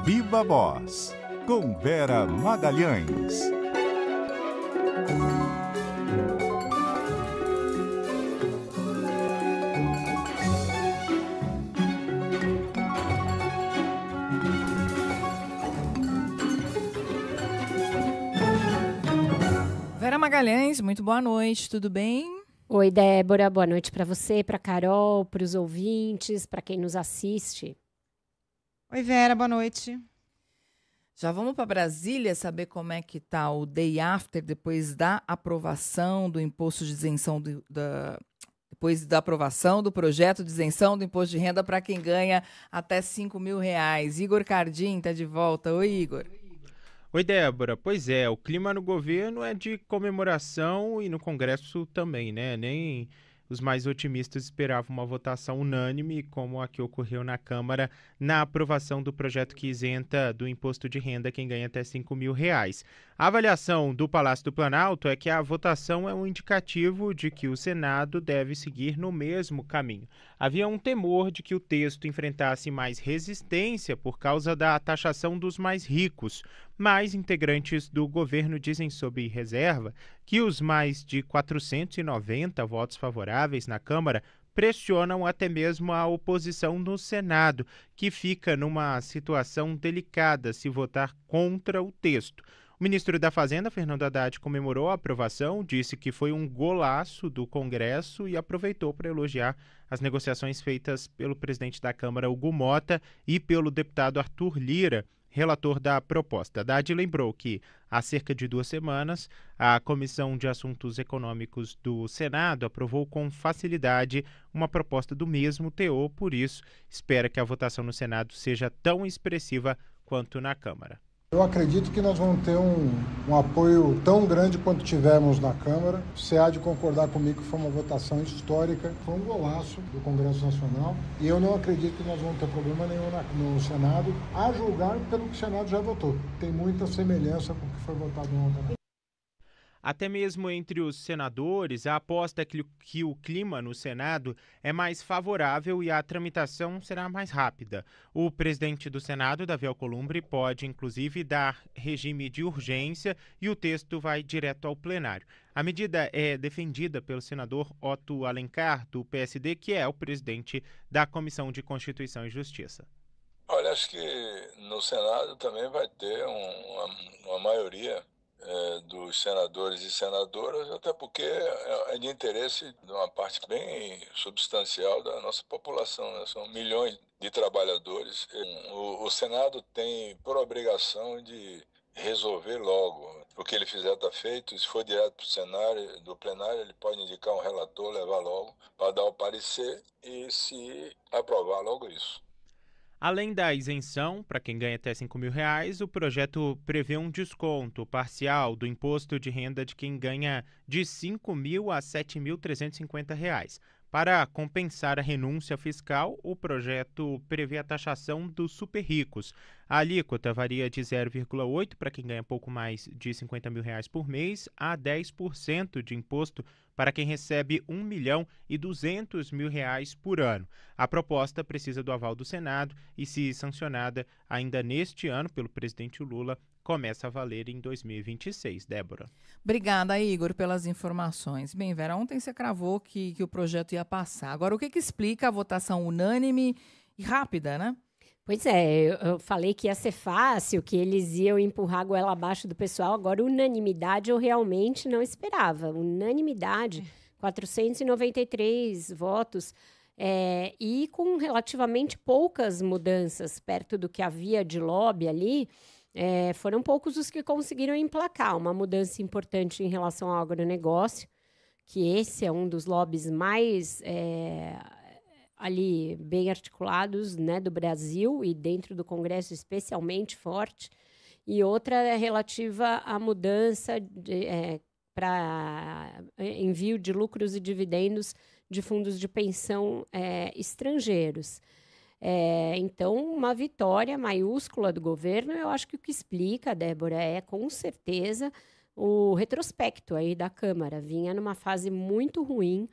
Viva Voz, com Vera Magalhães. Vera Magalhães, muito boa noite, tudo bem? Oi, Débora, boa noite para você, para Carol, para os ouvintes, para quem nos assiste. Oi, Vera, boa noite. Já vamos para Brasília saber como é que está o day after, depois da aprovação do imposto de isenção, depois da aprovação do projeto de isenção do imposto de renda para quem ganha até R$5.000. Igor Cardim está de volta. Oi, Igor. Oi, Débora. Pois é, o clima no governo é de comemoração e no Congresso também, né? Nem os mais otimistas esperavam uma votação unânime, como a que ocorreu na Câmara, na aprovação do projeto que isenta do imposto de renda quem ganha até R$5.000. A avaliação do Palácio do Planalto é que a votação é um indicativo de que o Senado deve seguir no mesmo caminho. Havia um temor de que o texto enfrentasse mais resistência por causa da taxação dos mais ricos, mas integrantes do governo dizem sob reserva que os mais de 490 votos favoráveis na Câmara pressionam até mesmo a oposição no Senado, que fica numa situação delicada se votar contra o texto. O ministro da Fazenda, Fernando Haddad, comemorou a aprovação, disse que foi um golaço do Congresso e aproveitou para elogiar as negociações feitas pelo presidente da Câmara, Hugo Mota, e pelo deputado Arthur Lira, relator da proposta. Haddad lembrou que, há cerca de 2 semanas, a Comissão de Assuntos Econômicos do Senado aprovou com facilidade uma proposta do mesmo teor, por isso espera que a votação no Senado seja tão expressiva quanto na Câmara. Eu acredito que nós vamos ter um apoio tão grande quanto tivemos na Câmara. Você há de concordar comigo que foi uma votação histórica, foi um golaço do Congresso Nacional. E eu não acredito que nós vamos ter problema nenhum no Senado, a julgar pelo que o Senado já votou. Tem muita semelhança com o que foi votado ontem. Até mesmo entre os senadores, a aposta é que o clima no Senado é mais favorável e a tramitação será mais rápida. O presidente do Senado, Davi Alcolumbre, pode, inclusive, dar regime de urgência e o texto vai direto ao plenário. A medida é defendida pelo senador Otto Alencar, do PSD, que é o presidente da Comissão de Constituição e Justiça. Olha, acho que no Senado também vai ter uma maioria dos senadores e senadoras, até porque é de interesse de uma parte bem substancial da nossa população, né? São milhões de trabalhadores. O Senado tem por obrigação de resolver logo. O que ele fizer está feito. Se for direto para do plenário, ele pode indicar um relator, levar logo para dar o parecer e se aprovar logo isso. Além da isenção para quem ganha até R$5.000, o projeto prevê um desconto parcial do imposto de renda de quem ganha de R$5.000 a R$7.350. Para compensar a renúncia fiscal, o projeto prevê a taxação dos super ricos. A alíquota varia de 0,8% para quem ganha pouco mais de R$50.000 por mês a 10% de imposto para quem recebe R$1.200.000 por ano. A proposta precisa do aval do Senado e, se sancionada ainda neste ano pelo presidente Lula, começa a valer em 2026. Débora. Obrigada, Igor, pelas informações. Bem, Vera, ontem você cravou que o projeto ia passar. Agora, o que explica a votação unânime e rápida, né? Pois é, eu falei que ia ser fácil, que eles iam empurrar a goela abaixo do pessoal. Agora, unanimidade eu realmente não esperava. Unanimidade, 493 votos, e com relativamente poucas mudanças perto do que havia de lobby ali. Foram poucos os que conseguiram emplacar uma mudança importante em relação ao agronegócio, que esse é um dos lobbies mais ali bem articulados, né, do Brasil, e dentro do Congresso especialmente forte, e outra é relativa à mudança para envio de lucros e dividendos de fundos de pensão estrangeiros. Então, uma vitória maiúscula do governo. Eu acho que o que explica, Débora, é com certeza o retrospecto aí da Câmara. Vinha numa fase muito ruim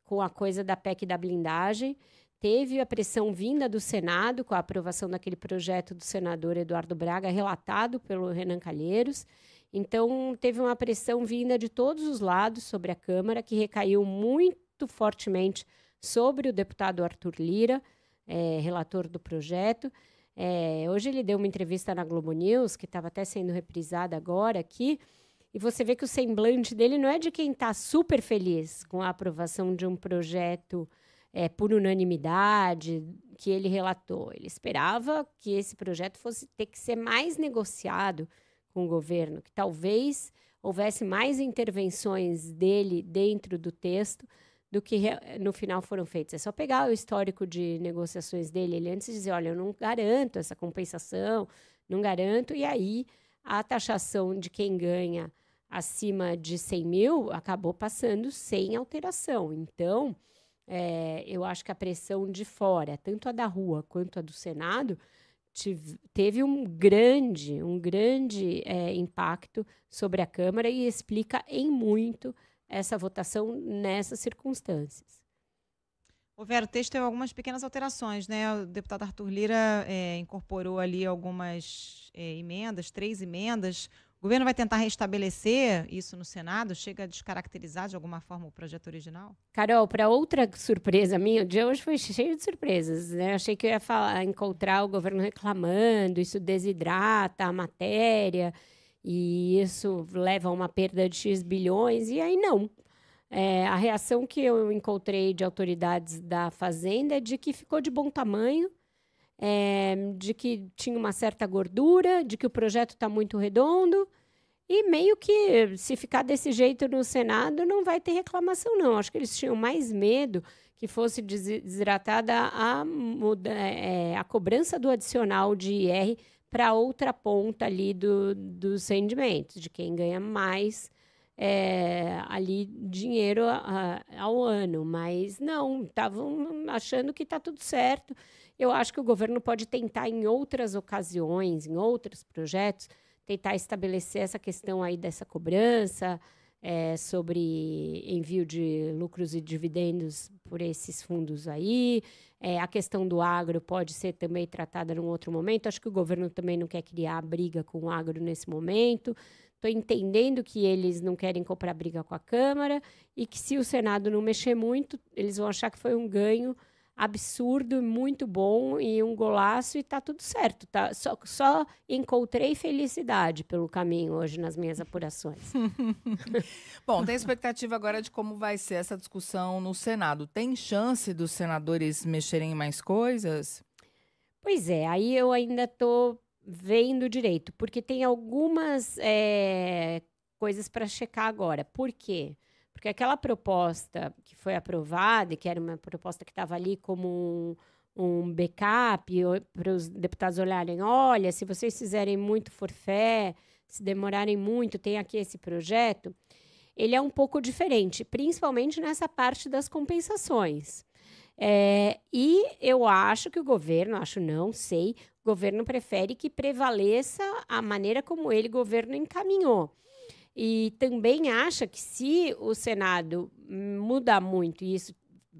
com a coisa da PEC da blindagem, teve a pressão vinda do Senado, com a aprovação daquele projeto do senador Eduardo Braga, relatado pelo Renan Calheiros. Então, teve uma pressão vinda de todos os lados sobre a Câmara, que recaiu muito fortemente sobre o deputado Arthur Lira, relator do projeto. Hoje ele deu uma entrevista na Globo News, que estava até sendo reprisada agora aqui, e você vê que o semblante dele não é de quem está super feliz com a aprovação de um projeto por unanimidade que ele relatou. Ele esperava que esse projeto fosse ter que ser mais negociado com o governo, que talvez houvesse mais intervenções dele dentro do texto do que no final foram feitas. É só pegar o histórico de negociações dele. Ele antes dizia, olha, eu não garanto essa compensação, não garanto, e aí a taxação de quem ganha acima de 100 mil acabou passando sem alteração. Então, eu acho que a pressão de fora, tanto a da rua quanto a do Senado, teve um grande impacto sobre a Câmara e explica em muito essa votação nessas circunstâncias. Vera, o texto teve algumas pequenas alterações, né? O deputado Arthur Lira incorporou ali algumas emendas, 3 emendas. O governo vai tentar restabelecer isso no Senado? Chega a descaracterizar de alguma forma o projeto original? Carol, para outra surpresa minha, o dia hoje foi cheio de surpresas, né? Achei que eu ia encontrar o governo reclamando, isso desidrata a matéria e isso leva a uma perda de X bilhões, e aí não. A reação que eu encontrei de autoridades da Fazenda é de que ficou de bom tamanho, de que tinha uma certa gordura, de que o projeto está muito redondo, e meio que, se ficar desse jeito no Senado, não vai ter reclamação, não. Acho que eles tinham mais medo que fosse desidratada a cobrança do adicional de IR para outra ponta ali dos rendimentos, de quem ganha mais ali dinheiro ao ano. Mas não, estavam achando que está tudo certo. Eu acho que o governo pode tentar, em outras ocasiões, em outros projetos, tentar estabelecer essa questão aí dessa cobrança sobre envio de lucros e dividendos por esses fundos aí. A questão do agro pode ser também tratada num outro momento. Acho que o governo também não quer criar briga com o agro nesse momento. Estou entendendo que eles não querem comprar briga com a Câmara e que, se o Senado não mexer muito, eles vão achar que foi um ganho absurdo, muito bom e um golaço, e está tudo certo. Tá? Só encontrei felicidade pelo caminho hoje nas minhas apurações. Bom, tem expectativa agora de como vai ser essa discussão no Senado. Tem chance dos senadores mexerem em mais coisas? Pois é, aí eu ainda estou vendo direito, porque tem algumas coisas para checar agora. Por quê? Porque aquela proposta que foi aprovada, e que era uma proposta que estava ali como um backup para os deputados olharem, olha, se vocês fizerem muito forfé, se demorarem muito, tem aqui esse projeto, ele é um pouco diferente, principalmente nessa parte das compensações. E eu acho que o governo, o governo prefere que prevaleça a maneira como o governo encaminhou. E também acha que, se o Senado mudar muito, e isso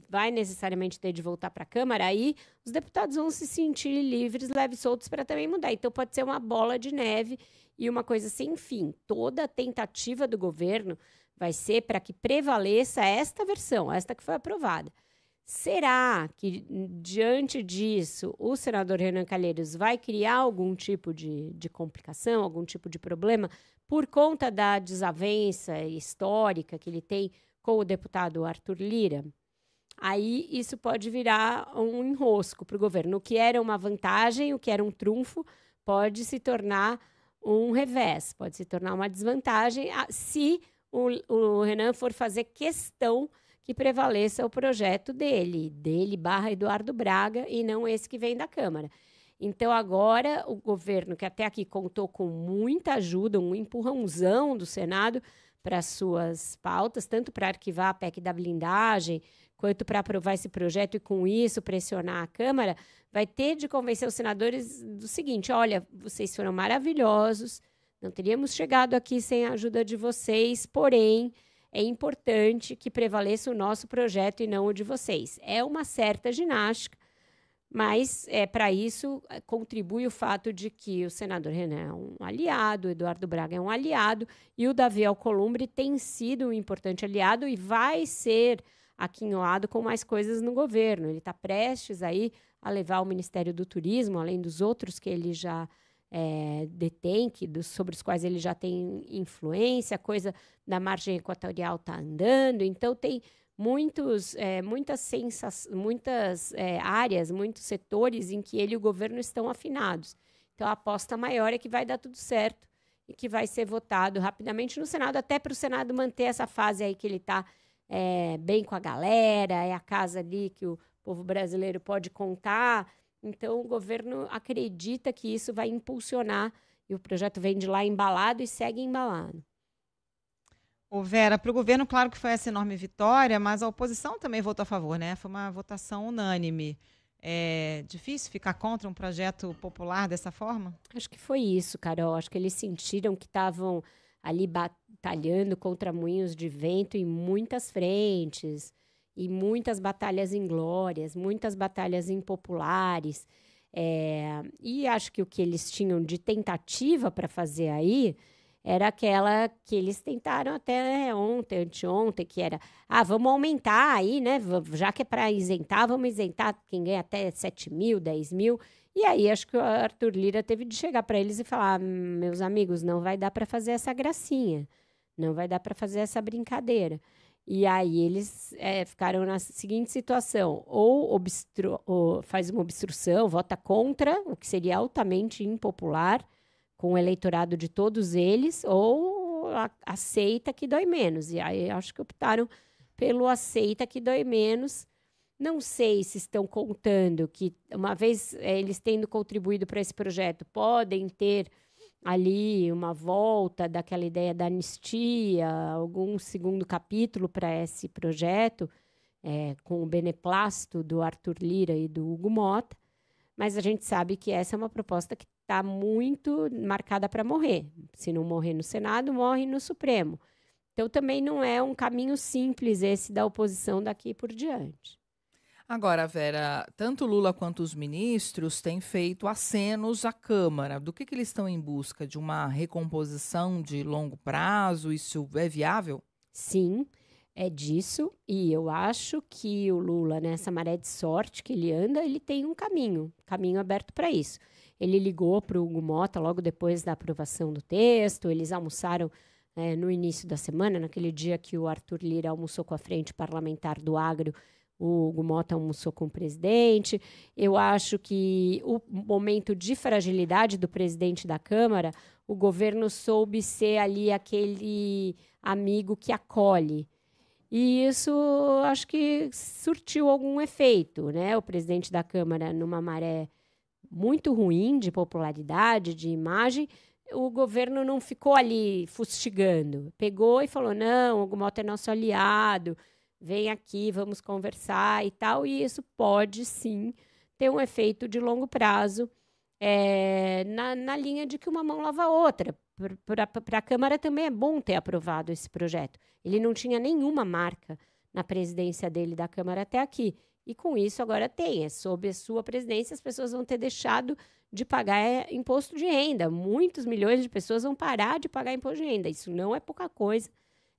vai necessariamente ter de voltar para a Câmara, aí os deputados vão se sentir livres, leves e soltos para também mudar. Então, pode ser uma bola de neve e uma coisa sem fim. Toda a tentativa do governo vai ser para que prevaleça esta versão, esta que foi aprovada. Será que, diante disso, o senador Renan Calheiros vai criar algum tipo de complicação, algum tipo de problema, por conta da desavença histórica que ele tem com o deputado Arthur Lira? Aí isso pode virar um enrosco para o governo. O que era uma vantagem, o que era um trunfo, pode se tornar um revés, pode se tornar uma desvantagem, se o Renan for fazer questão que prevaleça o projeto dele / Eduardo Braga, e não esse que vem da Câmara. Então, agora, o governo, que até aqui contou com muita ajuda, um empurrãozão do Senado para suas pautas, tanto para arquivar a PEC da blindagem, quanto para aprovar esse projeto e, com isso, pressionar a Câmara, vai ter de convencer os senadores do seguinte: olha, vocês foram maravilhosos, não teríamos chegado aqui sem a ajuda de vocês, porém, é importante que prevaleça o nosso projeto e não o de vocês. É uma certa ginástica, mas para isso contribui o fato de que o senador Renan é um aliado, o Eduardo Braga é um aliado, e o Davi Alcolumbre tem sido um importante aliado e vai ser aquinhoado com mais coisas no governo. Ele está prestes aí a levar o Ministério do Turismo, além dos outros que ele já detém, sobre os quais ele já tem influência, a coisa da margem equatorial está andando, então tem muitas áreas, muitos setores em que ele e o governo estão afinados. Então, a aposta maior é que vai dar tudo certo e que vai ser votado rapidamente no Senado, até para o Senado manter essa fase aí que ele está bem com a galera, é a casa ali que o povo brasileiro pode contar. Então, o governo acredita que isso vai impulsionar e o projeto vem de lá embalado e segue embalado. Ô Vera, para o governo, claro que foi essa enorme vitória, mas a oposição também votou a favor, né? Foi uma votação unânime. É difícil ficar contra um projeto popular dessa forma? Acho que foi isso, Carol. Acho que eles sentiram que estavam ali batalhando contra moinhos de vento em muitas frentes, e muitas batalhas inglórias, muitas batalhas impopulares. E acho que o que eles tinham de tentativa para fazer aí era aquela que eles tentaram até anteontem, que era, vamos aumentar aí, né? Já que é para isentar, vamos isentar quem ganha até 7 mil, 10 mil. E aí acho que o Arthur Lira teve de chegar para eles e falar, meus amigos, não vai dar para fazer essa gracinha, não vai dar para fazer essa brincadeira. E aí eles ficaram na seguinte situação, ou faz uma obstrução, vota contra, o que seria altamente impopular, com o eleitorado de todos eles, ou aceita que dói menos. E aí acho que optaram pelo aceita que dói menos. Não sei se estão contando que, uma vez eles tendo contribuído para esse projeto, podem ter ali uma volta daquela ideia da anistia, algum segundo capítulo para esse projeto, com o beneplácito do Arthur Lira e do Hugo Motta, mas a gente sabe que essa é uma proposta que está muito marcada para morrer. Se não morrer no Senado, morre no Supremo. Então, também não é um caminho simples esse da oposição daqui por diante. Agora, Vera, tanto Lula quanto os ministros têm feito acenos à Câmara. Do que eles estão em busca? De uma recomposição de longo prazo? Isso é viável? Sim, é disso. E eu acho que o Lula, nessa maré de sorte que ele anda, ele tem um caminho aberto para isso. Ele ligou para o Hugo Motta logo depois da aprovação do texto, eles almoçaram no início da semana, naquele dia que o Arthur Lira almoçou com a Frente Parlamentar do Agro, o Hugo Motta almoçou com o presidente. Eu acho que o momento de fragilidade do presidente da Câmara, o governo soube ser ali aquele amigo que acolhe. E isso acho que surtiu algum efeito, né? O presidente da Câmara, numa maré muito ruim de popularidade, de imagem, o governo não ficou ali fustigando. Pegou e falou, não, o Hugo Motta é nosso aliado, vem aqui, vamos conversar e tal. E isso pode, sim, ter um efeito de longo prazo na linha de que uma mão lava a outra. Para a Câmara também é bom ter aprovado esse projeto. Ele não tinha nenhuma marca na presidência dele da Câmara até aqui. E com isso agora tem. Sob a sua presidência, as pessoas vão ter deixado de pagar imposto de renda. Muitos milhões de pessoas vão parar de pagar imposto de renda. Isso não é pouca coisa,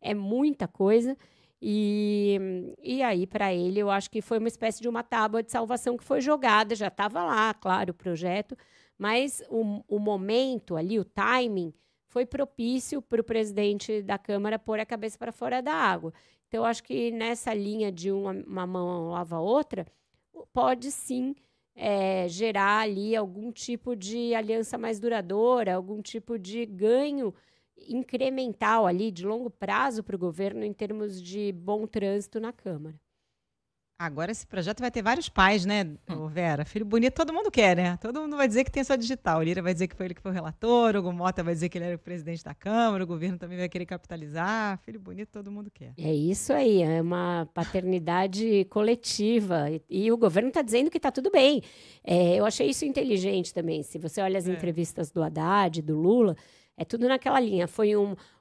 é muita coisa. E aí, para ele, eu acho que foi uma espécie de uma tábua de salvação que foi jogada. Já estava lá, claro, o projeto. Mas o momento ali, o timing, foi propício para o presidente da Câmara pôr a cabeça para fora da água. Então, eu acho que nessa linha de uma mão lava a outra, pode sim gerar ali algum tipo de aliança mais duradoura, algum tipo de ganho incremental ali, de longo prazo para o governo em termos de bom trânsito na Câmara. Agora esse projeto vai ter vários pais, né, Vera? Filho bonito todo mundo quer, né? Todo mundo vai dizer que tem só digital. O Lira vai dizer que foi ele que foi o relator, o Hugo Motta vai dizer que ele era o presidente da Câmara, o governo também vai querer capitalizar. Filho bonito todo mundo quer. É isso aí, é uma paternidade coletiva. E o governo está dizendo que está tudo bem. Eu achei isso inteligente também. Se você olha as entrevistas do Haddad, do Lula, é tudo naquela linha. Foi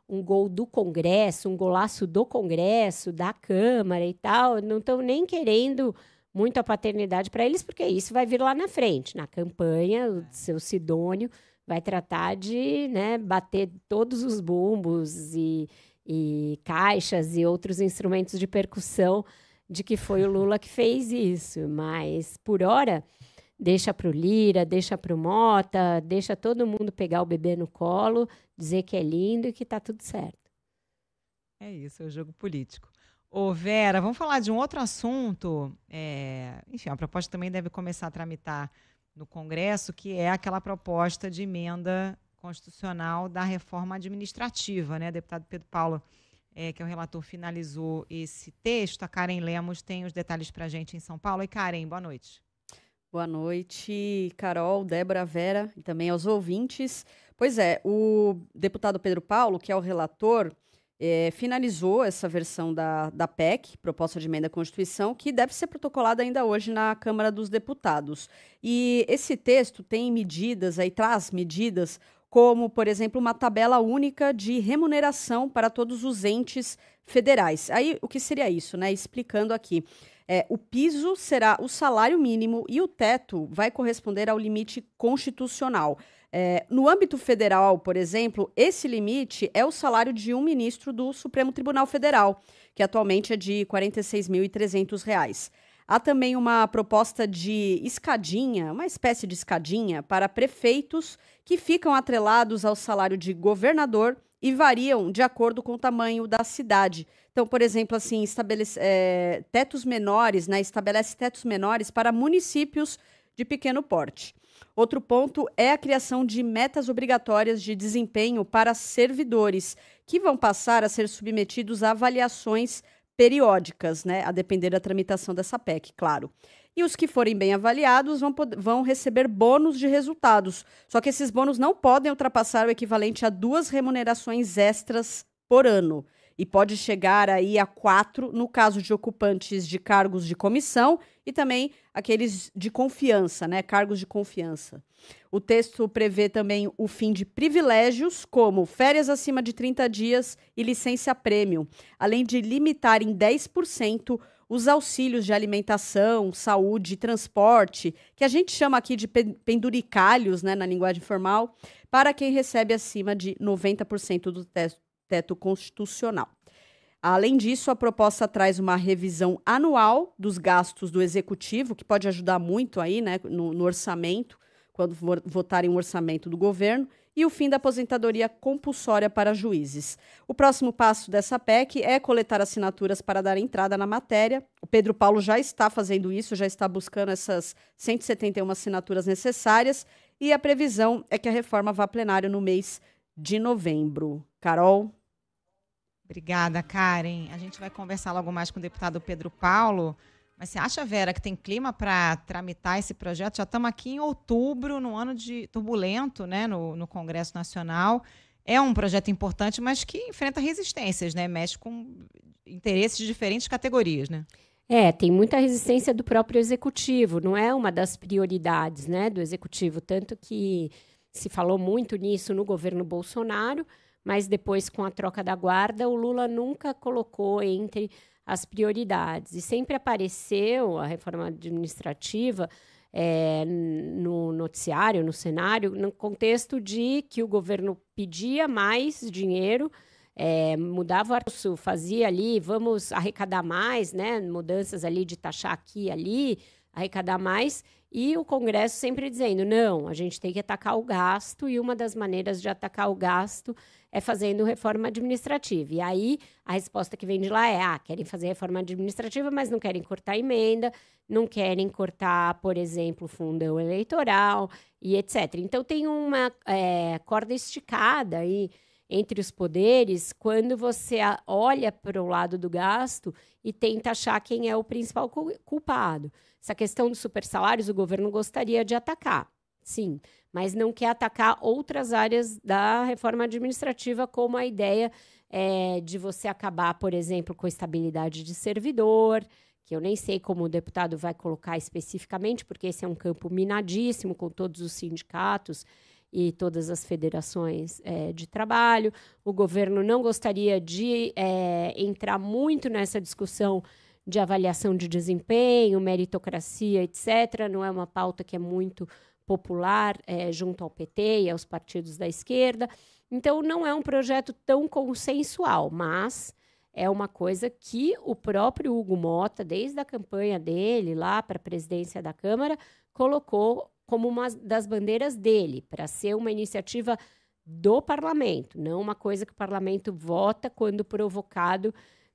um gol do Congresso, um golaço do Congresso, da Câmara e tal, não estão nem querendo muito a paternidade para eles, porque isso vai vir lá na frente, na campanha, o seu Sidônio vai tratar de, né, bater todos os bumbos e caixas e outros instrumentos de percussão de que foi o Lula que fez isso. Mas, por hora, deixa para o Lira, deixa para o Mota, deixa todo mundo pegar o bebê no colo, dizer que é lindo e que está tudo certo. É isso, é o jogo político. Ô, Vera, vamos falar de um outro assunto. Enfim, a proposta também deve começar a tramitar no Congresso, que é aquela proposta de emenda constitucional da reforma administrativa, né? O deputado Pedro Paulo, que é o relator, finalizou esse texto. A Karen Lemos tem os detalhes para a gente em São Paulo. E Karen, boa noite. Boa noite, Carol, Débora, Vera e também aos ouvintes. Pois é, o deputado Pedro Paulo, que é o relator, finalizou essa versão da PEC, proposta de emenda à Constituição, que deve ser protocolada ainda hoje na Câmara dos Deputados. E esse texto tem medidas, traz medidas como, por exemplo, uma tabela única de remuneração para todos os entes federais. Aí, o que seria isso, né? Explicando aqui. O piso será o salário mínimo e o teto vai corresponder ao limite constitucional. No âmbito federal, por exemplo, esse limite é o salário de um ministro do Supremo Tribunal Federal, que atualmente é de R$ 46.300. Há também uma proposta de escadinha, uma espécie de escadinha, para prefeitos que ficam atrelados ao salário de governador e variam de acordo com o tamanho da cidade. Então, por exemplo, assim, estabelece tetos menores para municípios de pequeno porte. Outro ponto é a criação de metas obrigatórias de desempenho para servidores, que vão passar a ser submetidos a avaliações periódicas, né, a depender da tramitação dessa PEC, claro. E os que forem bem avaliados vão receber bônus de resultados. Só que esses bônus não podem ultrapassar o equivalente a 2 remunerações extras por ano. E pode chegar aí a 4 no caso de ocupantes de cargos de comissão e também aqueles de confiança, né? Cargos de confiança. O texto prevê também o fim de privilégios, como férias acima de 30 dias e licença-prêmio, além de limitar em 10% os auxílios de alimentação, saúde e transporte, que a gente chama aqui de penduricalhos, né, na linguagem formal, para quem recebe acima de 90% do teto constitucional. Além disso, a proposta traz uma revisão anual dos gastos do executivo, que pode ajudar muito aí, né, no orçamento, quando votarem o orçamento do governo, e o fim da aposentadoria compulsória para juízes. O próximo passo dessa PEC é coletar assinaturas para dar entrada na matéria. O Pedro Paulo já está fazendo isso, já está buscando essas 171 assinaturas necessárias, e a previsão é que a reforma vá a plenário no mês de novembro. Carol? Obrigada, Karen. A gente vai conversar logo mais com o deputado Pedro Paulo. Mas você acha, Vera, que tem clima para tramitar esse projeto? Já estamos aqui em outubro, num ano de turbulento, né, no Congresso Nacional. É um projeto importante, mas que enfrenta resistências, né? Mexe com interesses de diferentes categorias, né? Tem muita resistência do próprio Executivo. Não é uma das prioridades, né, do Executivo. Tanto que se falou muito nisso no governo Bolsonaro, mas depois, com a troca da guarda, o Lula nunca colocou entre as prioridades. E sempre apareceu a reforma administrativa no noticiário, no cenário, no contexto de que o governo pedia mais dinheiro, mudava o arcabouço, fazia ali, vamos arrecadar mais, né? Mudanças ali de taxar aqui e ali, arrecadar mais, e o Congresso sempre dizendo, não, a gente tem que atacar o gasto, e uma das maneiras de atacar o gasto é fazendo reforma administrativa. E aí, a resposta que vem de lá é, querem fazer reforma administrativa, mas não querem cortar emenda, não querem cortar, por exemplo, fundão eleitoral e etc. Então, tem uma corda esticada aí entre os poderes quando você olha para o lado do gasto e tenta achar quem é o principal culpado. Essa questão dos supersalários, o governo gostaria de atacar, sim, mas não quer atacar outras áreas da reforma administrativa, como a ideia de você acabar, por exemplo, com a estabilidade de servidor, que eu nem sei como o deputado vai colocar especificamente, porque esse é um campo minadíssimo com todos os sindicatos e todas as federações de trabalho. O governo não gostaria de entrar muito nessa discussão de avaliação de desempenho, meritocracia, etc. Não é uma pauta que é muito popular junto ao PT e aos partidos da esquerda. Então, não é um projeto tão consensual, mas é uma coisa que o próprio Hugo Motta, desde a campanha dele lá para a presidência da Câmara, colocou como uma das bandeiras dele, para ser uma iniciativa do parlamento, não uma coisa que o parlamento vota quando provocado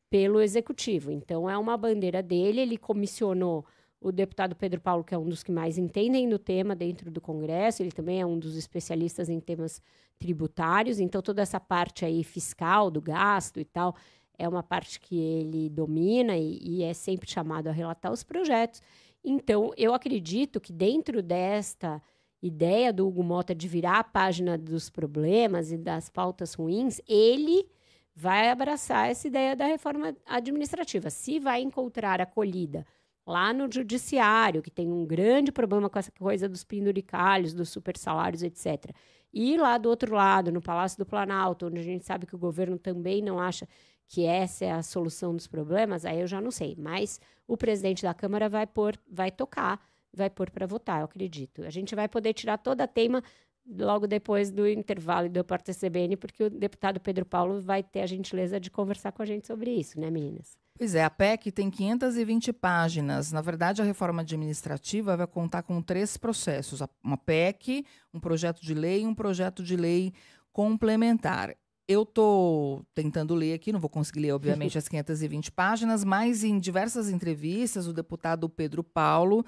pelo executivo. Então, é uma bandeira dele. Ele comissionou o deputado Pedro Paulo, que é um dos que mais entendem do tema dentro do Congresso. Ele também é um dos especialistas em temas tributários. Então, toda essa parte aí fiscal, do gasto e tal, é uma parte que ele domina e é sempre chamado a relatar os projetos. Então, eu acredito que dentro desta ideia do Hugo Motta de virar a página dos problemas e das pautas ruins, ele vai abraçar essa ideia da reforma administrativa. Se vai encontrar acolhida lá no judiciário, que tem um grande problema com essa coisa dos penduricalhos, dos supersalários, etc. E lá do outro lado, no Palácio do Planalto, onde a gente sabe que o governo também não acha que essa é a solução dos problemas, aí eu já não sei. Mas o presidente da Câmara vai tocar, vai pôr para votar, eu acredito. A gente vai poder tirar toda a teima logo depois do intervalo do Repórter CBN, porque o deputado Pedro Paulo vai ter a gentileza de conversar com a gente sobre isso, né, meninas? Pois é, a PEC tem 520 páginas. Na verdade, a reforma administrativa vai contar com 3 processos. Uma PEC, um projeto de lei e um projeto de lei complementar. Eu estou tentando ler aqui, não vou conseguir ler, obviamente, as 520 páginas, mas em diversas entrevistas, o deputado Pedro Paulo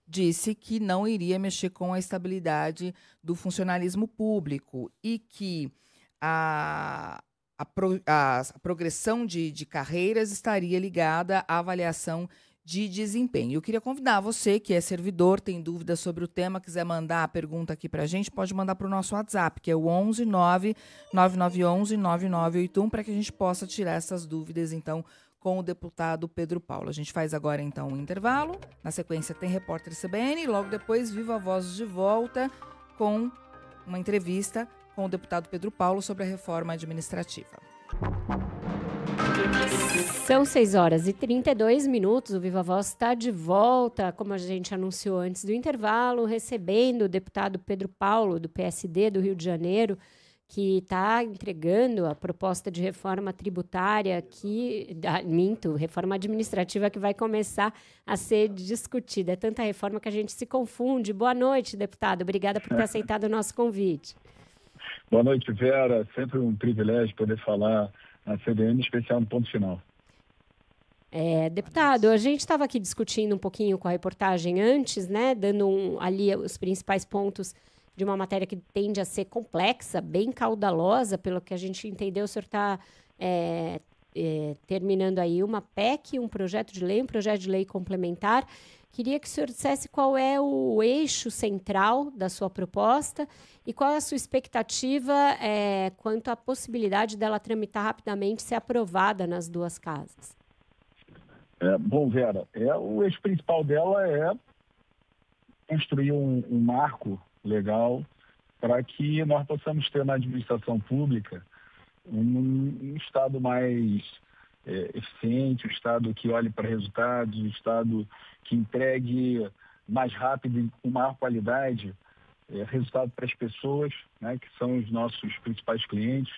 disse que não iria mexer com a estabilidade do funcionalismo público e que a progressão de carreiras estaria ligada à avaliação de desempenho. Eu queria convidar você, que é servidor, tem dúvidas sobre o tema, quiser mandar a pergunta aqui para a gente, pode mandar para o nosso WhatsApp, que é o 11 99911 9981, para que a gente possa tirar essas dúvidas, então, com o deputado Pedro Paulo. A gente faz agora, então, um intervalo. Na sequência, tem Repórter CBN. E logo depois, Viva Voz de volta com uma entrevista com o deputado Pedro Paulo sobre a reforma administrativa. São 6h32. O Viva Voz está de volta, como a gente anunciou antes do intervalo, recebendo o deputado Pedro Paulo, do PSD do Rio de Janeiro, que está entregando a proposta de reforma tributária reforma administrativa que vai começar a ser discutida. É tanta reforma que a gente se confunde. Boa noite, deputado. Obrigada por ter aceitado o nosso convite. Boa noite, Vera. Sempre um privilégio poder falar na CBN, em especial no ponto final. Deputado, a gente estava aqui discutindo um pouquinho com a reportagem antes, né, dando ali os principais pontos de uma matéria que tende a ser complexa, bem caudalosa, pelo que a gente entendeu. O senhor está terminando aí uma PEC, um projeto de lei complementar. Queria que o senhor dissesse qual é o eixo central da sua proposta e qual é a sua expectativa quanto à possibilidade dela tramitar rapidamente e ser aprovada nas duas casas. Bom, Vera, o eixo principal dela é construir um marco legal para que nós possamos ter na administração pública um Estado mais eficiente, um Estado que olhe para resultados, um Estado que entregue mais rápido e com maior qualidade resultado para as pessoas, né, que são os nossos principais clientes.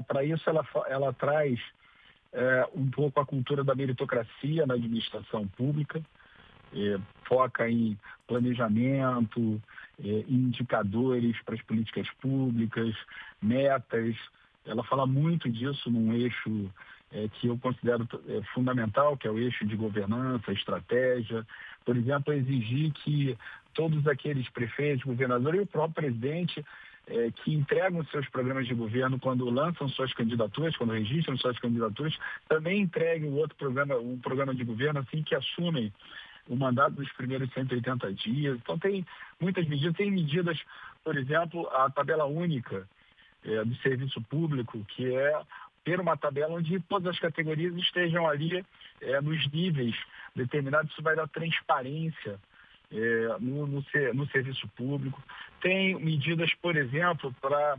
Para isso, ela traz um pouco a cultura da meritocracia na administração pública, foca em planejamento, indicadores para as políticas públicas, metas. Ela fala muito disso num eixo que eu considero fundamental, que é o eixo de governança, estratégia. Por exemplo, exigir que todos aqueles prefeitos, governadores e o próprio presidente que entregam seus programas de governo quando lançam suas candidaturas, quando registram suas candidaturas, também entreguem um programa de governo assim que assumem o mandato dos primeiros 180 dias. Então, tem muitas medidas. Tem medidas, por exemplo, a tabela única do serviço público, que é ter uma tabela onde todas as categorias estejam ali nos níveis determinados. Isso vai dar transparência no serviço público, tem medidas, por exemplo, para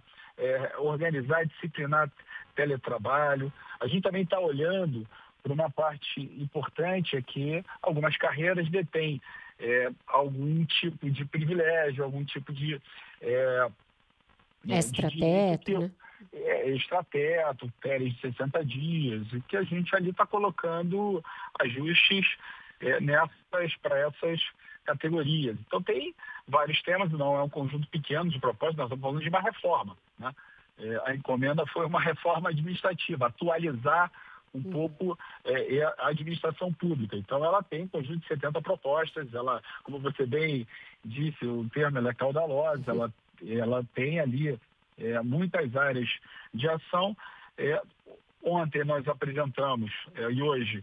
organizar e disciplinar teletrabalho. A gente também está olhando para uma parte importante, é que algumas carreiras detêm algum tipo de privilégio, algum tipo de extrateto, né? Extrateto, férias de 60 dias, e que a gente ali está colocando ajustes para essas categorias. Então tem vários temas, não é um conjunto pequeno de propostas, nós estamos falando de uma reforma, né? A encomenda foi uma reforma administrativa, atualizar um pouco a administração pública. Então ela tem um conjunto de 70 propostas, ela, como você bem disse, o termo é caudalosa, ela tem ali muitas áreas de ação. Ontem nós apresentamos, e hoje,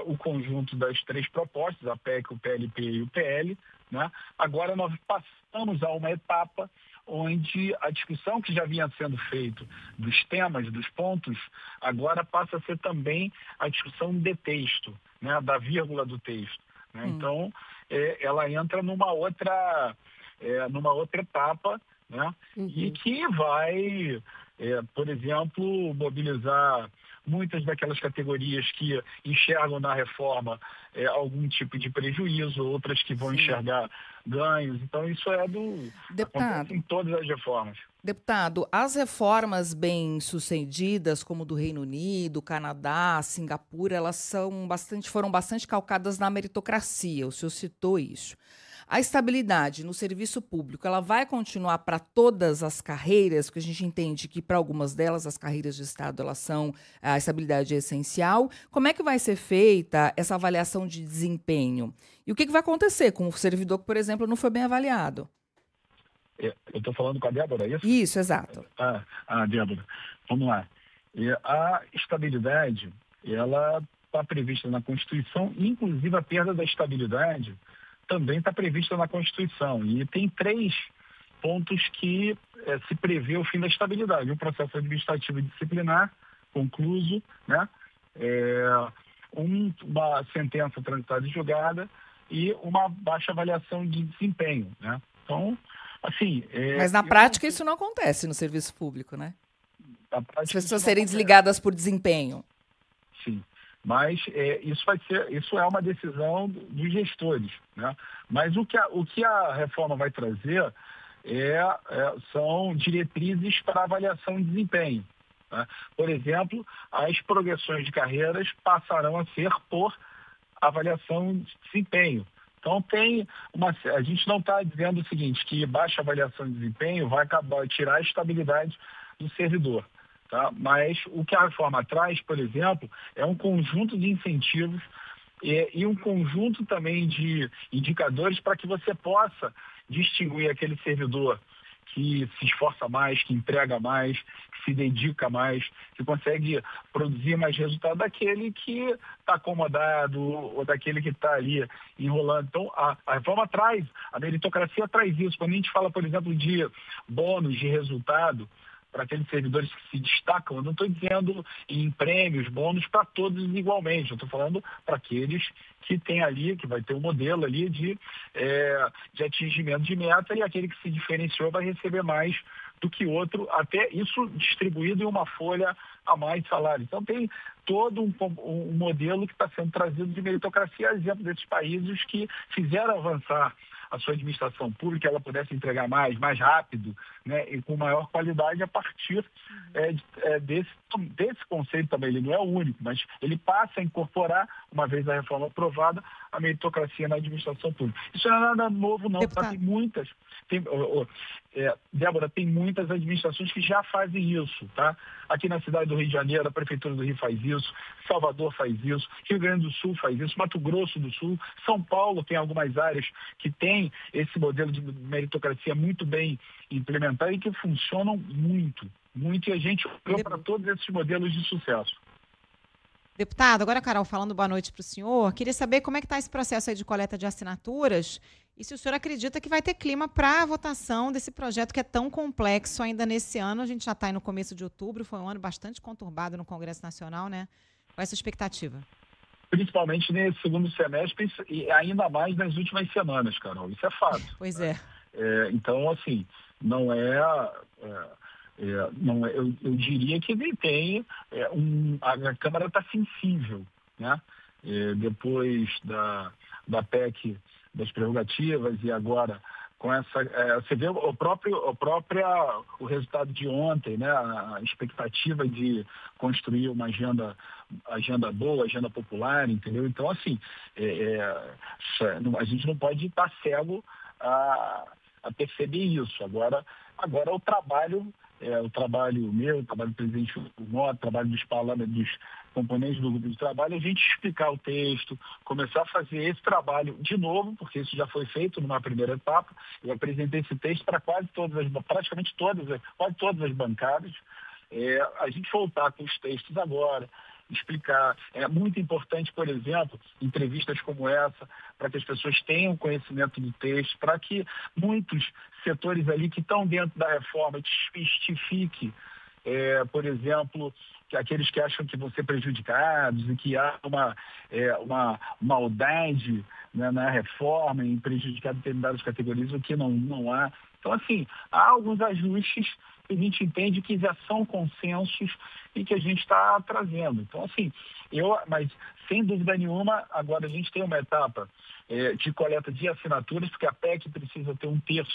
o conjunto das 3 propostas, a PEC, o PLP e o PL, né? Agora nós passamos a uma etapa onde a discussão que já vinha sendo feita dos temas, dos pontos, agora passa a ser também a discussão de texto, né? Da vírgula do texto, né? Então, ela entra numa outra etapa, né? E que vai, por exemplo, mobilizar muitas daquelas categorias que enxergam na reforma algum tipo de prejuízo, outras que vão enxergar ganhos. Então, isso acontece em todas as reformas. Deputado, as reformas bem-sucedidas, como do Reino Unido, Canadá, Singapura, elas foram bastante calcadas na meritocracia, o senhor citou isso. A estabilidade no serviço público, ela vai continuar para todas as carreiras, porque a gente entende que para algumas delas, as carreiras de Estado, a estabilidade é essencial. Como é que vai ser feita essa avaliação de desempenho? E o que vai acontecer com o servidor que, por exemplo, não foi bem avaliado? Eu estou falando com a Débora, é isso? Isso, exato. Débora, vamos lá. A estabilidade, ela está prevista na Constituição, inclusive a perda da estabilidade também está prevista na Constituição. E tem 3 pontos que se prevê o fim da estabilidade. Um processo administrativo e disciplinar concluso, né? Uma sentença transitada e julgada e uma baixa avaliação de desempenho, né? Então, assim... Mas na prática isso não acontece no serviço público, né? As pessoas serem desligadas por desempenho. Sim. Mas isso é uma decisão dos gestores, né? Mas o que a reforma vai trazer são diretrizes para avaliação de desempenho, né? Por exemplo, as progressões de carreiras passarão a ser por avaliação de desempenho. Então a gente não está dizendo o seguinte, que baixa avaliação de desempenho vai tirar a estabilidade do servidor. Tá? Mas o que a reforma traz, por exemplo, é um conjunto de incentivos e um conjunto também de indicadores para que você possa distinguir aquele servidor que se esforça mais, que entrega mais, que se dedica mais, que consegue produzir mais resultado daquele que está acomodado ou daquele que está ali enrolando. Então, a reforma traz, a meritocracia traz isso. Quando a gente fala, por exemplo, de bônus de resultado, para aqueles servidores que se destacam, eu não estou dizendo em prêmios, bônus para todos igualmente, eu estou falando para aqueles que tem ali, que vai ter um modelo ali de atingimento de meta, e aquele que se diferenciou vai receber mais do que outro, até isso distribuído em uma folha a mais de salário. Então tem todo um modelo que está sendo trazido de meritocracia, exemplo desses países que fizeram avançar a sua administração pública, ela pudesse entregar mais rápido, né, e com maior qualidade a partir desse conceito também. Ele não é o único, mas ele passa a incorporar, uma vez a reforma aprovada, a meritocracia na administração pública. Isso não é nada novo, não. Tá? Tem muitas. Débora, tem muitas administrações que já fazem isso, tá? Aqui na cidade do Rio de Janeiro, a Prefeitura do Rio faz isso, Salvador faz isso, Rio Grande do Sul faz isso, Mato Grosso do Sul, São Paulo tem algumas áreas que tem esse modelo de meritocracia muito bem implementado e que funcionam muito, e a gente olhou para todos esses modelos de sucesso. Deputado, agora, Carol, falando boa noite para o senhor, queria saber como é que está esse processo aí de coleta de assinaturas e se o senhor acredita que vai ter clima para a votação desse projeto que é tão complexo ainda nesse ano. A gente já está aí no começo de outubro, foi um ano bastante conturbado no Congresso Nacional, né? Qual é a sua expectativa? principalmente nesse segundo semestre e ainda mais nas últimas semanas, Carol. Isso é fato. Pois é. Então, assim, não é eu diria que tem a Câmara está sensível, né? Depois da PEC das prerrogativas e agora com essa, você vê o resultado de ontem, né? A expectativa de construir uma agenda boa, agenda popular, entendeu? Então, assim, a gente não pode estar cego a perceber isso. Agora o trabalho meu, o trabalho do presidente Mota, o trabalho dos componentes do grupo de trabalho, a gente explicar o texto, começar a fazer esse trabalho de novo, porque isso já foi feito numa primeira etapa. Eu apresentei esse texto para quase todas as bancadas. A gente voltar com os textos agora, explicar. É muito importante, por exemplo, entrevistas como essa, para que as pessoas tenham conhecimento do texto, para que muitos setores ali que estão dentro da reforma testifiquem, por exemplo, que aqueles que acham que vão ser prejudicados e que há uma maldade, né, na reforma em prejudicar determinadas categorias, o que não há. Então, assim, há alguns ajustes que a gente entende que já são consensos e que a gente está trazendo. Então, assim, mas sem dúvida nenhuma, agora a gente tem uma etapa de coleta de assinaturas, porque a PEC precisa ter 1/3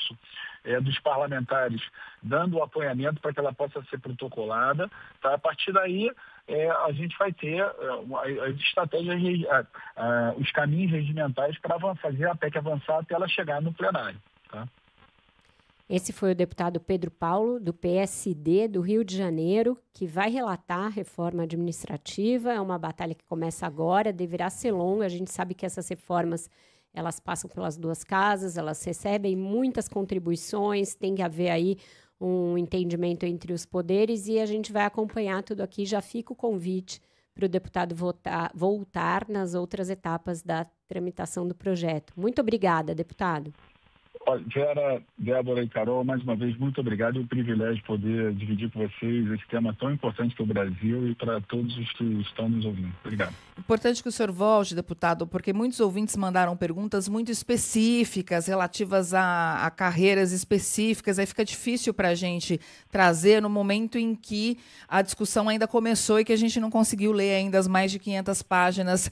dos parlamentares dando o apoiamento para que ela possa ser protocolada. Tá? A partir daí, a gente vai ter as estratégias, os caminhos regimentais para fazer a PEC avançar até ela chegar no plenário. Tá? Esse foi o deputado Pedro Paulo, do PSD do Rio de Janeiro, que vai relatar a reforma administrativa. É uma batalha que começa agora, deverá ser longa. A gente sabe que essas reformas, elas passam pelas duas casas, elas recebem muitas contribuições, tem que haver aí um entendimento entre os poderes e a gente vai acompanhar tudo aqui. Já fica o convite para o deputado voltar nas outras etapas da tramitação do projeto. Muito obrigada, deputado. Vera, Débora e Carol, mais uma vez, muito obrigado. É um privilégio poder dividir com vocês esse tema tão importante para o Brasil e para todos os que estão nos ouvindo. Obrigado. Importante que o senhor volte, deputado, porque muitos ouvintes mandaram perguntas muito específicas, relativas a carreiras específicas. Aí fica difícil para a gente trazer no momento em que a discussão ainda começou e que a gente não conseguiu ler ainda as mais de 500 páginas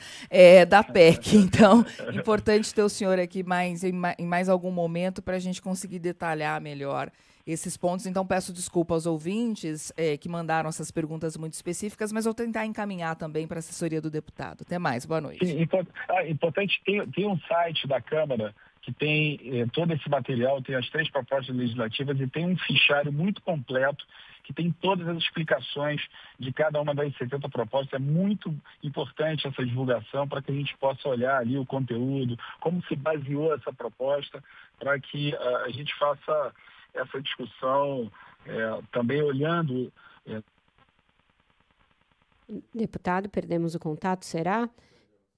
da PEC. Então, importante ter o senhor aqui em mais algum momento para a gente conseguir detalhar melhor esses pontos. Então, peço desculpa aos ouvintes que mandaram essas perguntas muito específicas, mas vou tentar encaminhar também para a assessoria do deputado. Até mais, boa noite. Sim, importante, tem um site da Câmara que tem todo esse material, tem as 3 propostas legislativas e tem um fichário muito completo que tem todas as explicações de cada uma das 70 propostas. É muito importante essa divulgação para que a gente possa olhar ali o conteúdo, como se baseou essa proposta, para que a gente faça essa discussão também olhando... Deputado, perdemos o contato, será?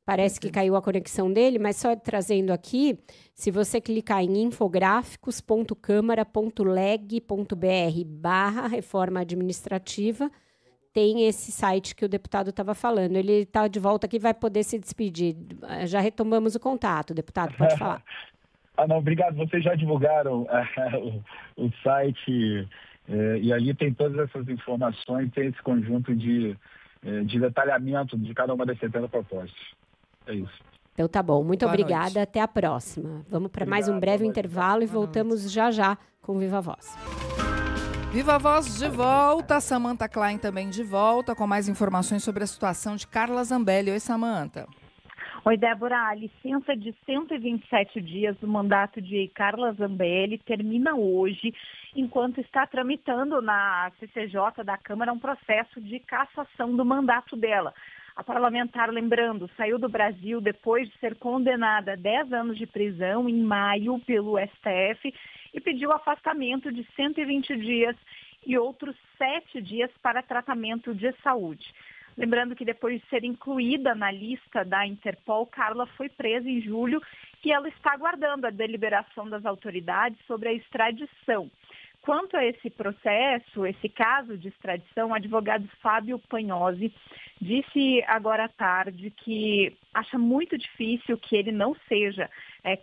Parece que caiu a conexão dele, mas só trazendo aqui, se você clicar em infográficos.câmara.leg.br/reforma administrativa, tem esse site que o deputado estava falando. Ele está de volta aqui e vai poder se despedir. Já retomamos o contato, deputado, pode falar. Não, obrigado. Vocês já divulgaram o site e ali tem todas essas informações, tem esse conjunto de detalhamento de cada uma das 70 propostas. É isso. Então tá bom. Muito Boa obrigada. noite. Até a próxima. Vamos para mais um breve intervalo e voltamos já com Viva Voz. Viva Voz de volta. Samantha Klein também de volta com mais informações sobre a situação de Carla Zambelli. Oi, Samantha. Oi, Débora. A licença de 127 dias do mandato de Carla Zambelli termina hoje, enquanto está tramitando na CCJ da Câmara um processo de cassação do mandato dela. A parlamentar, lembrando, saiu do Brasil depois de ser condenada a 10 anos de prisão em maio pelo STF e pediu afastamento de 120 dias e outros 7 dias para tratamento de saúde. Lembrando que depois de ser incluída na lista da Interpol, Carla foi presa em julho e ela está aguardando a deliberação das autoridades sobre a extradição. quanto a esse processo, esse caso de extradição, o advogado Fábio Pagnosi disse agora à tarde que acha muito difícil que ele não seja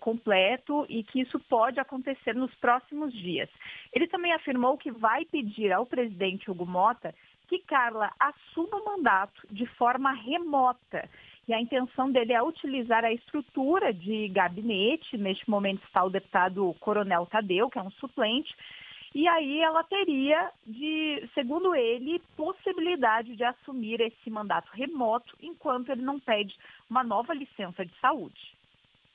completo e que isso pode acontecer nos próximos dias. Ele também afirmou que vai pedir ao presidente Hugo Motta que Carla assuma o mandato de forma remota. E a intenção dele é utilizar a estrutura de gabinete. Neste momento está o deputado Coronel Tadeu, que é um suplente, e aí ela teria, segundo ele, possibilidade de assumir esse mandato remoto enquanto ele não pede uma nova licença de saúde.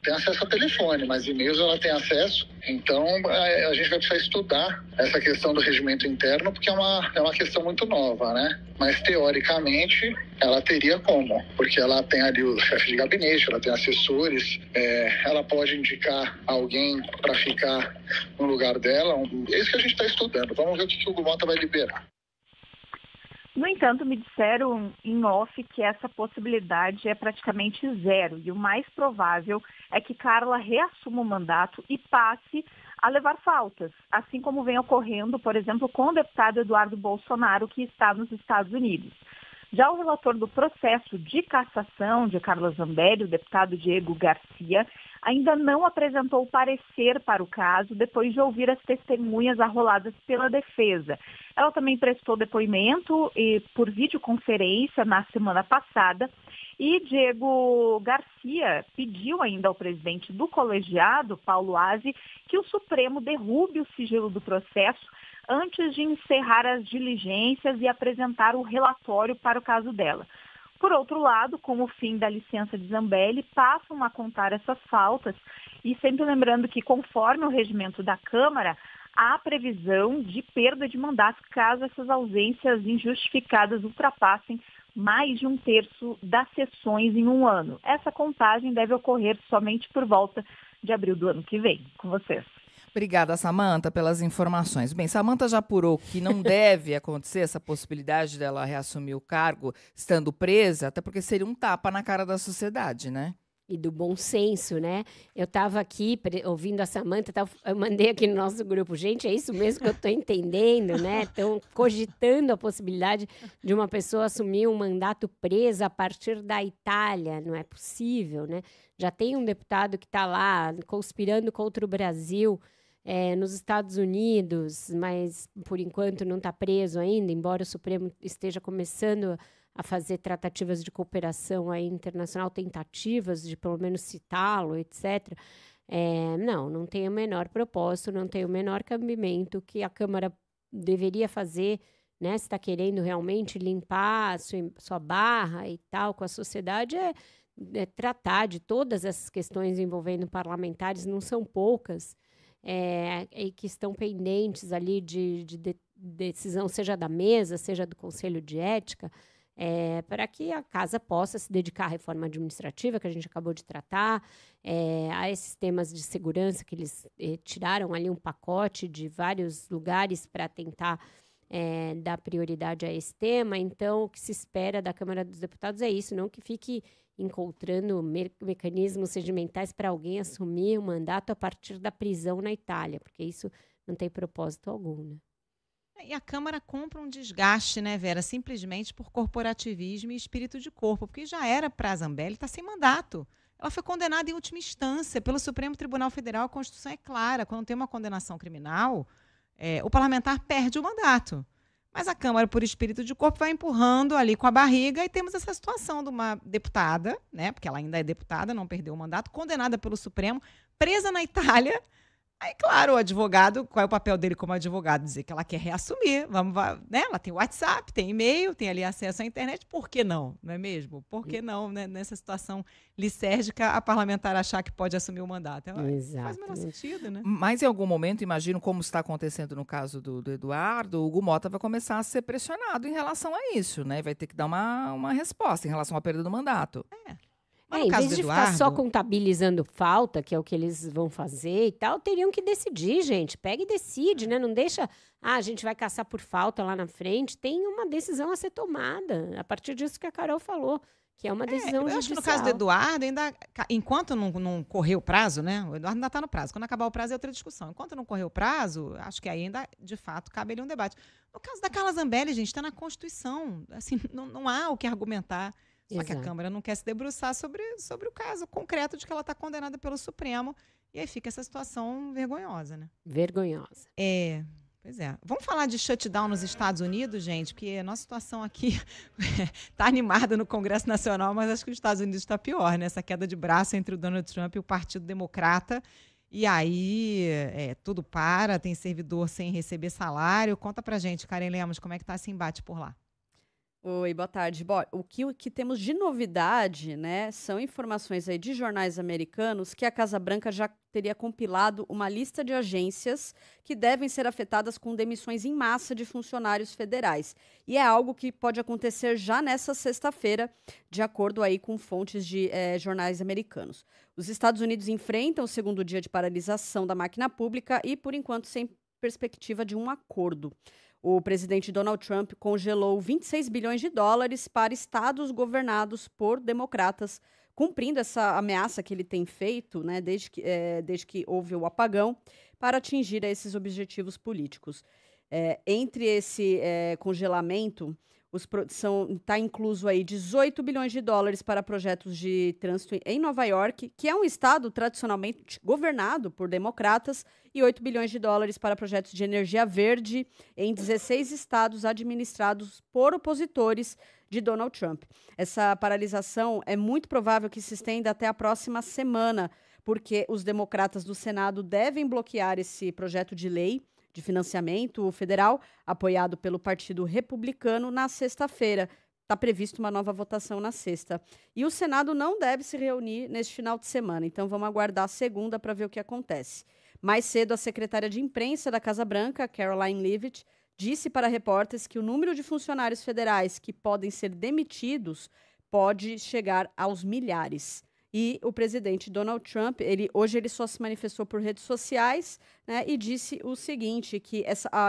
Tem acesso ao telefone, mas e-mails ela tem acesso. Então, a gente vai precisar estudar essa questão do regimento interno, porque é uma questão muito nova, né? Mas, teoricamente, ela teria como, porque ela tem ali o chefe de gabinete, ela tem assessores, ela pode indicar alguém para ficar no lugar dela. É isso que a gente está estudando. Vamos ver o que o Hugo Motta vai liberar. No entanto, me disseram em off que essa possibilidade é praticamente zero e o mais provável é que Carla reassuma o mandato e passe a levar faltas, assim como vem ocorrendo, por exemplo, com o deputado Eduardo Bolsonaro, que está nos Estados Unidos. Já o relator do processo de cassação de Carla Zambelli, o deputado Diego Garcia, ainda não apresentou parecer para o caso depois de ouvir as testemunhas arroladas pela defesa. Ela também prestou depoimento por videoconferência na semana passada e Diego Garcia pediu ainda ao presidente do colegiado, Paulo Aze, que o Supremo derrube o sigilo do processo antes de encerrar as diligências e apresentar o relatório para o caso dela. Por outro lado, com o fim da licença de Zambelli, passam a contar essas faltas e sempre lembrando que, conforme o regimento da Câmara, há previsão de perda de mandato caso essas ausências injustificadas ultrapassem mais de 1/3 das sessões em um ano. Essa contagem deve ocorrer somente por volta de abril do ano que vem. Com vocês. Obrigada, Samantha, pelas informações. Bem, Samantha já apurou que não deve acontecer essa possibilidade dela reassumir o cargo estando presa, até porque seria um tapa na cara da sociedade, né? E do bom senso, né? Eu estava aqui ouvindo a Samantha, eu mandei aqui no nosso grupo, gente, é isso mesmo que eu estou entendendo, né? Estão cogitando a possibilidade de uma pessoa assumir um mandato presa a partir da Itália, não é possível, né? Já tem um deputado que está lá conspirando contra o Brasil nos Estados Unidos, mas por enquanto não está preso ainda, embora o Supremo esteja começando a fazer tratativas de cooperação aí internacional, tentativas de pelo menos citá-lo, etc. Não tem o menor propósito, não tem o menor cabimento que a Câmara deveria fazer, né? Se está querendo realmente limpar a sua barra e tal com a sociedade, tratar de todas essas questões envolvendo parlamentares, não são poucas, e que estão pendentes ali de decisão, seja da mesa, seja do Conselho de Ética, para que a casa possa se dedicar à reforma administrativa, que a gente acabou de tratar, a esses temas de segurança, que eles tiraram ali um pacote de vários lugares para tentar dar prioridade a esse tema. Então, o que se espera da Câmara dos Deputados é isso, não que fique encontrando mecanismos regimentais para alguém assumir o mandato a partir da prisão na Itália, porque isso não tem propósito algum, né? E a Câmara compra um desgaste, né, Vera, simplesmente por corporativismo e espírito de corpo, porque já era para a Zambelli, está sem mandato. Ela foi condenada em última instância pelo Supremo Tribunal Federal. A Constituição é clara, quando tem uma condenação criminal, o parlamentar perde o mandato. Mas a Câmara, por espírito de corpo, vai empurrando ali com a barriga e temos essa situação de uma deputada, né, porque ela ainda é deputada, não perdeu o mandato, condenada pelo Supremo, presa na Itália. Aí, claro, o advogado, qual é o papel dele como advogado? Dizer que ela quer reassumir, né? Ela tem WhatsApp, tem e-mail, tem ali acesso à internet, por que não? Não é mesmo? Por que não, né? Nessa situação lisérgica, a parlamentar achar que pode assumir o mandato? Faz o menor sentido, né? Mas em algum momento, imagino como está acontecendo no caso do Eduardo, o Hugo Motta vai começar a ser pressionado em relação a isso, né? Vai ter que dar uma resposta em relação à perda do mandato. Em vez de ficar só contabilizando falta, que é o que eles vão fazer e tal, teriam que decidir, gente. Pega e decide, né? Não deixa, a gente vai caçar por falta lá na frente. Tem uma decisão a ser tomada. A partir disso que a Carol falou. que é uma decisão eu judicial. acho que no caso do Eduardo, ainda, enquanto não correu o prazo, né? O Eduardo ainda está no prazo. Quando acabar o prazo é outra discussão. Enquanto não correu o prazo, acho que ainda, de fato, cabe ali um debate. No caso da Carla Zambelli, gente, está na Constituição. Assim, não há o que argumentar. Só que a Câmara não quer se debruçar sobre o caso concreto de que ela está condenada pelo Supremo. E aí fica essa situação vergonhosa, né? Vergonhosa. Pois é. Vamos falar de shutdown nos Estados Unidos, gente? Porque a nossa situação aqui está animada no Congresso Nacional, mas acho que os Estados Unidos está pior, né? Essa queda de braço entre o Donald Trump e o Partido Democrata. E aí tudo para, tem servidor sem receber salário. Conta pra gente, Karen Lemos, como é que tá esse embate por lá? Oi, boa tarde. Bom, o que temos de novidade, né, são informações aí de jornais americanos que a Casa Branca já teria compilado uma lista de agências que devem ser afetadas com demissões em massa de funcionários federais. E é algo que pode acontecer já nessa sexta-feira, de acordo aí com fontes de jornais americanos. Os Estados Unidos enfrentam o segundo dia de paralisação da máquina pública e, por enquanto, sem perspectiva de um acordo. O presidente Donald Trump congelou 26 bilhões de dólares para estados governados por democratas, cumprindo essa ameaça que ele tem feito, né, desde que houve o apagão, para atingir esses objetivos políticos. Entre esse congelamento, está incluso aí 18 bilhões de dólares para projetos de trânsito em Nova York, que é um estado tradicionalmente governado por democratas, e 8 bilhões de dólares para projetos de energia verde em 16 estados administrados por opositores de Donald Trump. Essa paralisação é muito provável que se estenda até a próxima semana, porque os democratas do Senado devem bloquear esse projeto de lei de financiamento federal, apoiado pelo Partido Republicano, na sexta-feira. Está previsto uma nova votação na sexta. E o Senado não deve se reunir neste final de semana, então vamos aguardar a segunda para ver o que acontece. Mais cedo, a secretária de imprensa da Casa Branca, Karoline Leavitt, disse para repórteres que o número de funcionários federais que podem ser demitidos pode chegar aos milhares. E o presidente Donald Trump, hoje ele só se manifestou por redes sociais, né, e disse o seguinte, que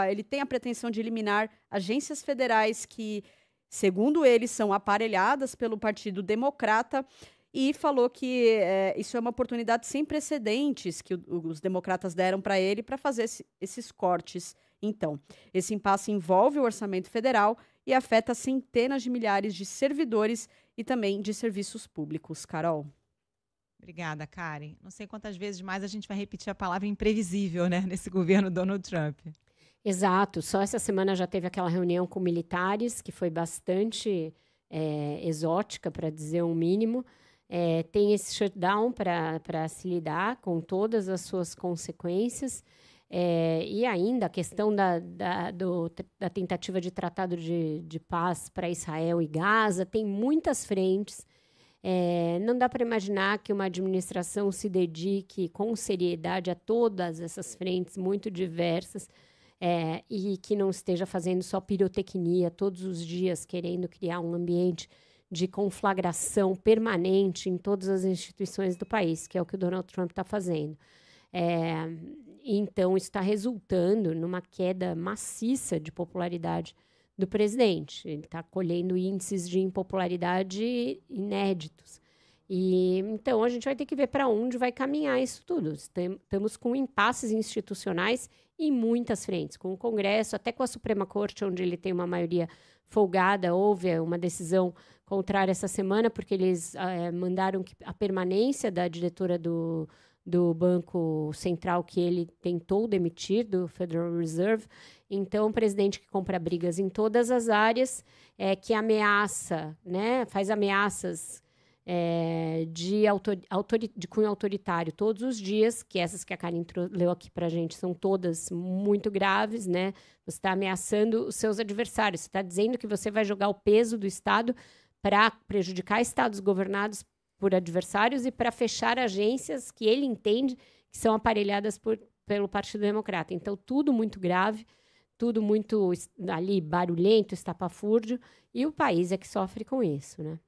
ele tem a pretensão de eliminar agências federais que, segundo ele, são aparelhadas pelo Partido Democrata, e falou que isso é uma oportunidade sem precedentes que os democratas deram para ele para fazer esses cortes. Então, esse impasse envolve o orçamento federal e afeta centenas de milhares de servidores e também de serviços públicos. Carol. Obrigada, Karen. Não sei quantas vezes mais a gente vai repetir a palavra imprevisível, né, nesse governo Donald Trump. Exato. Só essa semana já teve aquela reunião com militares, que foi bastante exótica, para dizer o mínimo. Tem esse shutdown para se lidar com todas as suas consequências. E ainda a questão da tentativa de tratado de paz para Israel e Gaza, tem muitas frentes. Não dá para imaginar que uma administração se dedique com seriedade a todas essas frentes muito diversas e que não esteja fazendo só pirotecnia todos os dias, querendo criar um ambiente de conflagração permanente em todas as instituições do país, que é o que o Donald Trump está fazendo. Então, isso está resultando numa queda maciça de popularidade do presidente. Ele está colhendo índices de impopularidade inéditos. Então, a gente vai ter que ver para onde vai caminhar isso tudo. Estamos com impasses institucionais em muitas frentes, com o Congresso, até com a Suprema Corte, onde ele tem uma maioria folgada. Houve uma decisão contrária essa semana, porque eles mandaram a permanência da diretora do Banco Central, que ele tentou demitir, do Federal Reserve. Então, um presidente que compra brigas em todas as áreas, que ameaça, né, faz ameaças de cunho autoritário todos os dias, que essas que a Karen leu aqui para a gente são todas muito graves, né? Você está ameaçando os seus adversários, você está dizendo que você vai jogar o peso do Estado para prejudicar estados governados por adversários e para fechar agências que ele entende que são aparelhadas pelo Partido Democrata. Então, tudo muito grave, tudo muito ali barulhento, estapafúrdio, e o país é que sofre com isso, né?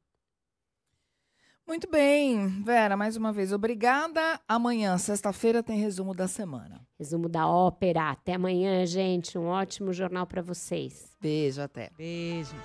Muito bem, Vera, mais uma vez, obrigada. Amanhã, sexta-feira, tem resumo da semana. Resumo da ópera. Até amanhã, gente. Um ótimo jornal para vocês. Beijo, até. Beijo.